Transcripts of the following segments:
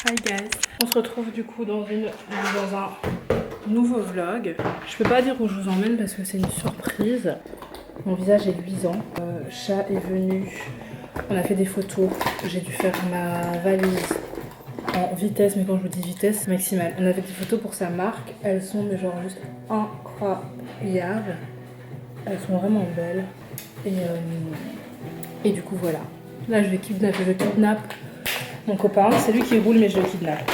Hi guys. On se retrouve du coup dans un nouveau vlog. Je peux pas dire où je vous emmène parce que c'est une surprise. Mon visage est luisant. Chat est venu. On a fait des photos. J'ai dû faire ma valise en vitesse, mais quand je vous dis vitesse maximale. On a fait des photos pour sa marque. Elles sont mais genre juste incroyables. Elles sont vraiment belles. Et du coup voilà. Là je kidnappe mon copain. C'est lui qui roule mais je le kidnappe.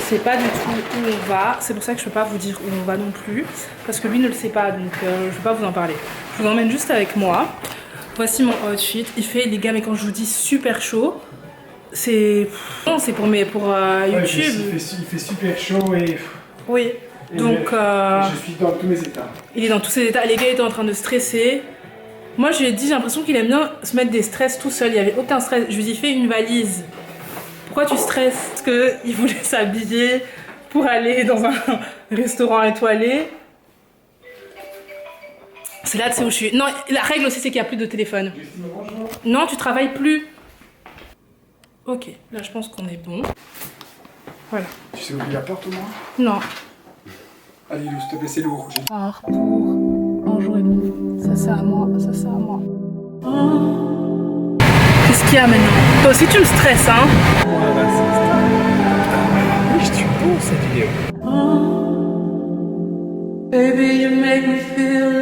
C'est pas du tout où on va. C'est pour ça que je peux pas vous dire où on va non plus. Parce que lui ne le sait pas donc je peux pas vous en parler. Je vous emmène juste avec moi. Voici mon outfit. Il fait les gars mais quand je vous dis super chaud. C'est pour YouTube. Ouais, il fait super chaud et... Oui. Donc je suis dans tous mes états. Il est dans tous ses états. Les gars étaient en train de stresser. Moi je lui ai dit j'ai l'impression qu'il aime bien se mettre des stress tout seul. Il n'y avait aucun stress. Je lui ai dit fais une valise. Pourquoi tu stresses? Parce qu'il voulait s'habiller pour aller dans un restaurant étoilé. C'est là tu sais où je suis. Non, la règle aussi c'est qu'il n'y a plus de téléphone. Non, tu travailles plus. Ok, là je pense qu'on est bon. Voilà. Tu sais ouvrir la porte au moins? Non. Allez, s'il te plaît, c'est lourd. Part pour un jour et demi. Ça c'est à moi, ça c'est à moi. Qu'est-ce qu'il y a maintenant? Toi aussi tu me stresses, hein? Oui, je suis beau cette vidéo. Baby, you make me feel.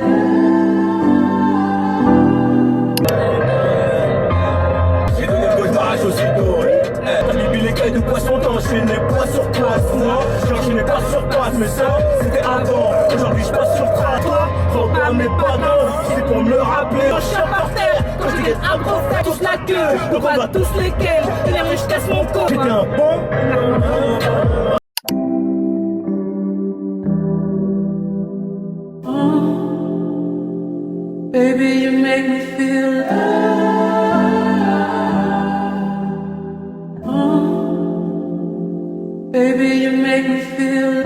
J'ai donné le potage aussitôt. J'ai mis les clés de poisson, t'as enchaîné pas sur place. Moi, j'enchaînais pas sur place, mais ça, c'était avant. Aujourd'hui, je passe sur toi. Regarde mes pardons, c'est pour me le rappeler. Quand je chante par terre, quand je dégaine un prophète, touche la queue. Donc on va tous lesquels, et je casse mon corps. J'étais un bon. Baby, you make me feel baby, you make me feel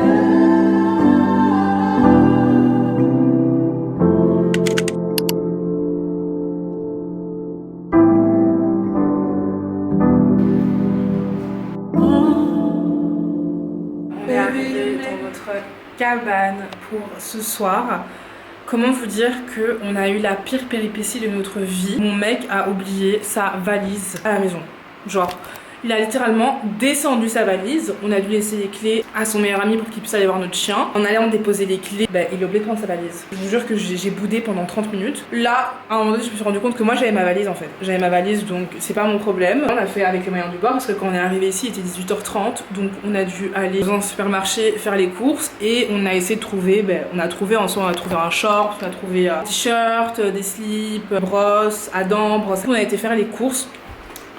On est arrivé dans notre cabane pour ce soir. Comment vous dire qu'on a eu la pire péripétie de notre vie. Mon mec a oublié sa valise à la maison. Genre, il a littéralement descendu sa valise. On a dû laisser les clés à son meilleur ami pour qu'il puisse aller voir notre chien. En allant déposer les clés, il a oublié de prendre sa valise. Je vous jure que j'ai boudé pendant 30 minutes. Là, à un moment donné, je me suis rendu compte que moi j'avais ma valise en fait. J'avais ma valise donc c'est pas mon problème. On a fait avec les moyens du bord parce que quand on est arrivé ici, il était 18h30. Donc on a dû aller dans un supermarché faire les courses et on a essayé de trouver, on a trouvé en soi, on a trouvé un short, on a trouvé un t-shirt, des slips, brosse, à dents, brosse. On a été faire les courses.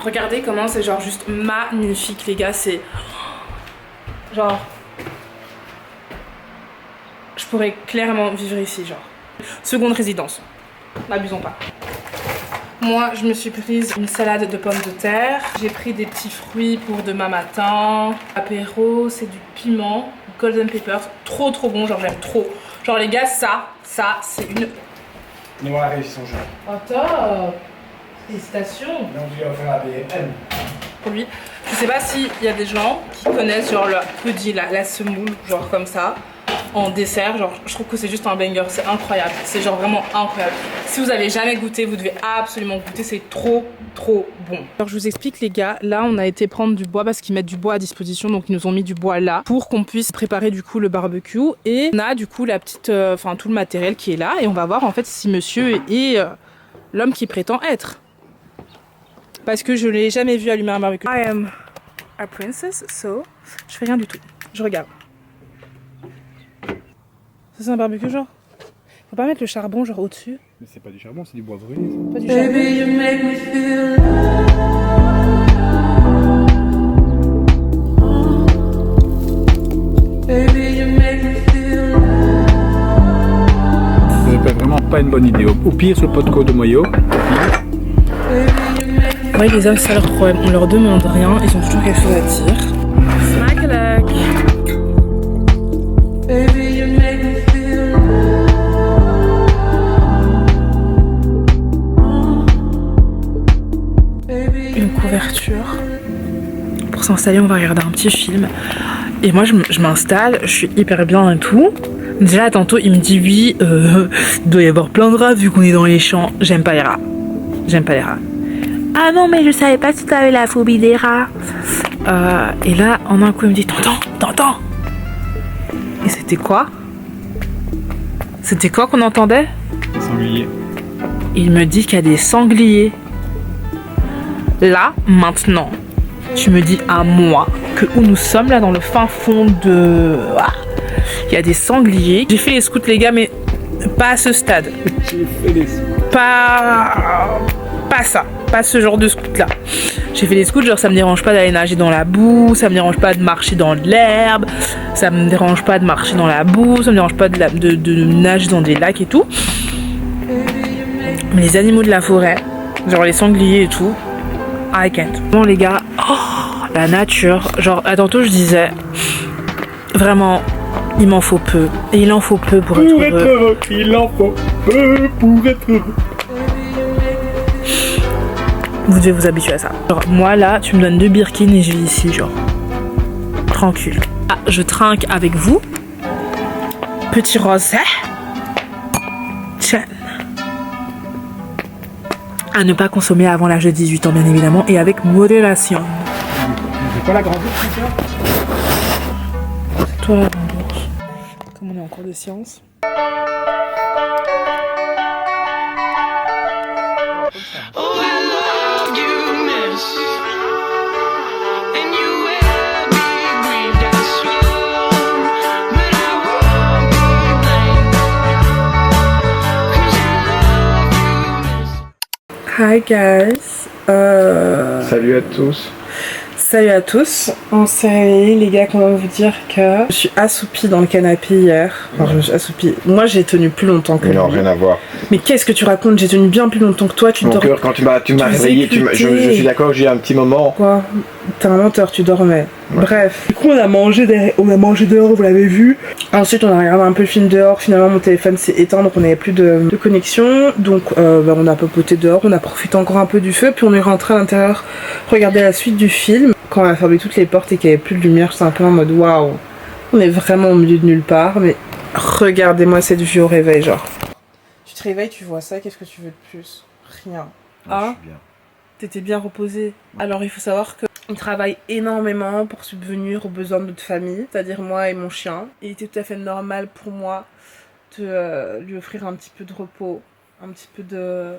Regardez comment c'est genre juste magnifique les gars, c'est genre je pourrais clairement vivre ici genre. Seconde résidence, n'abusons pas. Moi je me suis prise une salade de pommes de terre, j'ai pris des petits fruits pour demain matin, apéro, c'est du piment, golden pepper, trop bon, genre j'aime trop. Genre les gars ça c'est une... Noir et son jaune. Oh top. Félicitations. Donc je vais offrir la BM. Pour lui, je sais pas s'il y a des gens qui connaissent genre le pudding, la semoule, genre comme ça, en dessert, genre je trouve que c'est juste un banger, c'est incroyable, c'est genre vraiment incroyable. Si vous avez jamais goûté, vous devez absolument goûter, c'est trop bon. Alors je vous explique les gars, là on a été prendre du bois parce qu'ils mettent du bois à disposition, donc ils nous ont mis du bois là pour qu'on puisse préparer du coup le barbecue et on a du coup la petite, tout le matériel qui est là et on va voir en fait si monsieur est l'homme qui prétend être. Parce que je l'ai jamais vu allumer un barbecue. I am a princess, so je fais rien du tout. Je regarde. Ça c'est un barbecue genre. Faut pas mettre le charbon genre au-dessus. Mais c'est pas du charbon, c'est du bois brûlé. Pas du charbon. Baby, you make me feel Baby, you make me feel C'est vraiment pas une bonne idée. Au pire, sur le pot de côte de Moyo. Ouais, les hommes, c'est ça leur problème. On leur demande rien, ils ont toujours quelque chose à dire. Smack-a-lack. Baby, you make me feel. Une couverture pour pour s'installer, on va regarder un petit film. Et moi je m'installe, je suis hyper bien et tout. Déjà tantôt il me dit oui, il doit y avoir plein de rats vu qu'on est dans les champs. J'aime pas les rats. J'aime pas les rats. Ah non mais je savais pas si t'avais la phobie des rats. Et là en un coup il me dit t'entends. Et c'était quoi? C'était quoi qu'on entendait? Sanglier. Il me dit qu'il y a des sangliers. Là, maintenant, tu me dis à moi que où nous sommes là dans le fin fond de... Il y a des sangliers. J'ai fait les scouts les gars mais pas à ce stade. J'ai fait les... Pas ça. Pas ce genre de scout là. J'ai fait les scouts, genre ça me dérange pas d'aller nager dans la boue, ça me dérange pas de marcher dans de l'herbe, ça me dérange pas de marcher dans la boue, ça me dérange pas de nager dans des lacs et tout. Mais les animaux de la forêt, genre les sangliers et tout, I can't. Bon les gars, la nature, genre à tantôt je disais, vraiment, il m'en faut peu. Et il en faut peu pour être heureux. Il en faut peu pour être heureux. Vous devez vous habituer à ça. Genre, moi là, tu me donnes 2 Birkin et je vis ici, genre. Tranquille. Ah, je trinque avec vous. Petit rosé. Tiens. À ne pas consommer avant l'âge de 18 ans, bien évidemment, et avec modération. C'est quoi la grande ours, ça? C'est toi la grande ours. Comme on est en cours de sciences. Hi guys. Salut à tous. Salut à tous. On s'est réveillés les gars, comment vous dire que je suis assoupie dans le canapé hier. Enfin, je me suis assoupie. Moi j'ai tenu plus longtemps que lui. Non, rien à voir. Mais qu'est-ce que tu racontes? J'ai tenu bien plus longtemps que toi. Tu Mon dors. cœur, quand tu m'as réveillé, je suis d'accord que j'ai eu un petit moment. Quoi? T'es un menteur, tu dormais. Ouais. Bref. Du coup on a mangé dehors, vous l'avez vu. Ensuite on a regardé un peu le film dehors. Finalement mon téléphone s'est éteint donc on n'avait plus de connexion. Donc on a papoté dehors, on a profité encore un peu du feu. Puis on est rentré à l'intérieur regarder la suite du film. Quand on a fermé toutes les portes et qu'il n'y avait plus de lumière, j'étais un peu en mode waouh, on est vraiment au milieu de nulle part. Mais regardez-moi cette vue au réveil, genre. Tu te réveilles, tu vois ça, qu'est-ce que tu veux de plus? Rien. Ah, t'étais bien reposé. Alors il faut savoir qu'on travaille énormément pour subvenir aux besoins de notre famille, c'est-à-dire moi et mon chien. Il était tout à fait normal pour moi de lui offrir un petit peu de repos, un petit peu de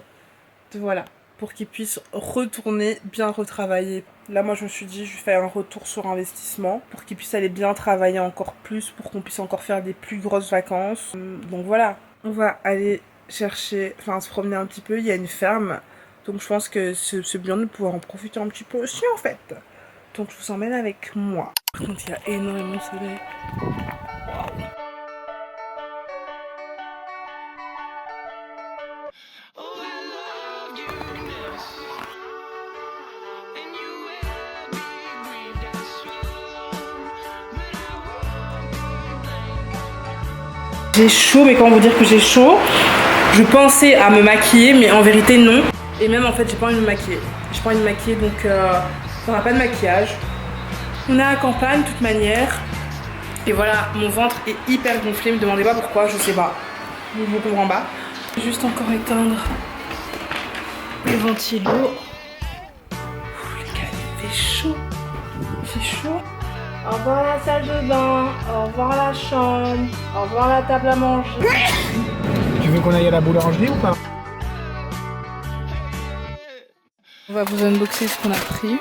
voilà, pour qu'il puisse retourner bien retravailler. Là moi je me suis dit je vais faire un retour sur investissement pour qu'il puisse aller bien travailler encore plus, pour qu'on puisse encore faire des plus grosses vacances. Donc voilà, on va aller chercher, enfin se promener un petit peu, il y a une ferme. Donc je pense que c'est bien de pouvoir en profiter un petit peu aussi en fait. Donc je vous emmène avec moi. Par contre il y a énormément de soleil. Wow. J'ai chaud, mais comment vous dire que j'ai chaud? Je pensais à me maquiller, mais en vérité non. Et même en fait, j'ai pas envie de me maquiller. J'ai pas envie de me maquiller, donc on n'a pas de maquillage. On est à la campagne, de toute manière. Et voilà, mon ventre est hyper gonflé. Me demandez pas pourquoi, je sais pas. Je vous comprends pas. Juste encore éteindre le ventilo. Les gars, il fait chaud. Il fait chaud. Au revoir la salle de bain, au revoir la chambre, au revoir la table à manger. Tu veux qu'on aille à la boulangerie ou pas? On va vous unboxer ce qu'on a pris.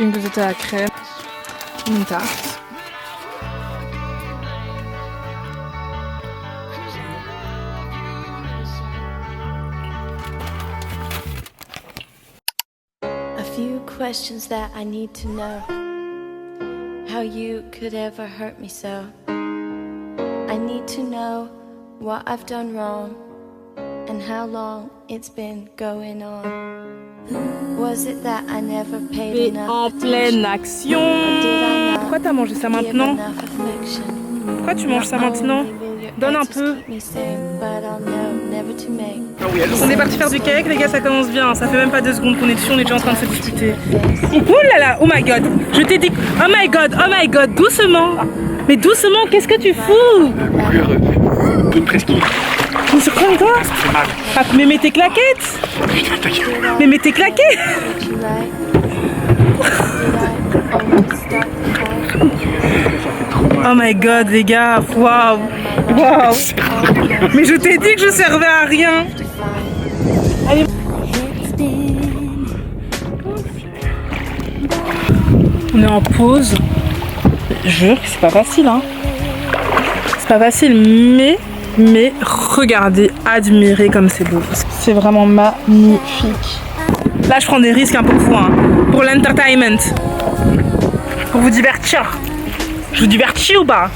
Une gazette à la crème, une tarte. Questions that I need to know. How you could ever hurt me so. I need to know what I've done wrong and how long it's been going on. Was it that I never paid enough en pleine action. Pourquoi t'as mangé ça maintenant? Pourquoi tu manges ça maintenant? Donne un peu. never to make. On est parti faire du cake, les gars, ça commence bien. Ça fait même pas 2 secondes qu'on est dessus, on est déjà en train de se disputer. Oh là là, oh my god, je t'ai dit, oh my god, doucement. Mais doucement, qu'est-ce que tu fous? Toute presqu'île. Mais sur quoi toi? Ah, mais mets tes claquettes. Mais mets tes claquettes. Did you right? Did I always start the fight? Oh my god, les gars, waouh. Waouh. Mais je t'ai dit que je servais à rien. Allez. On est en pause. Je jure que c'est pas facile, hein. C'est pas facile, mais regardez, admirez comme c'est beau. C'est vraiment magnifique. Là, je prends des risques un peu pour vous, hein. Pour l'entertainment. Pour vous divertir. Je vous divertis ou pas?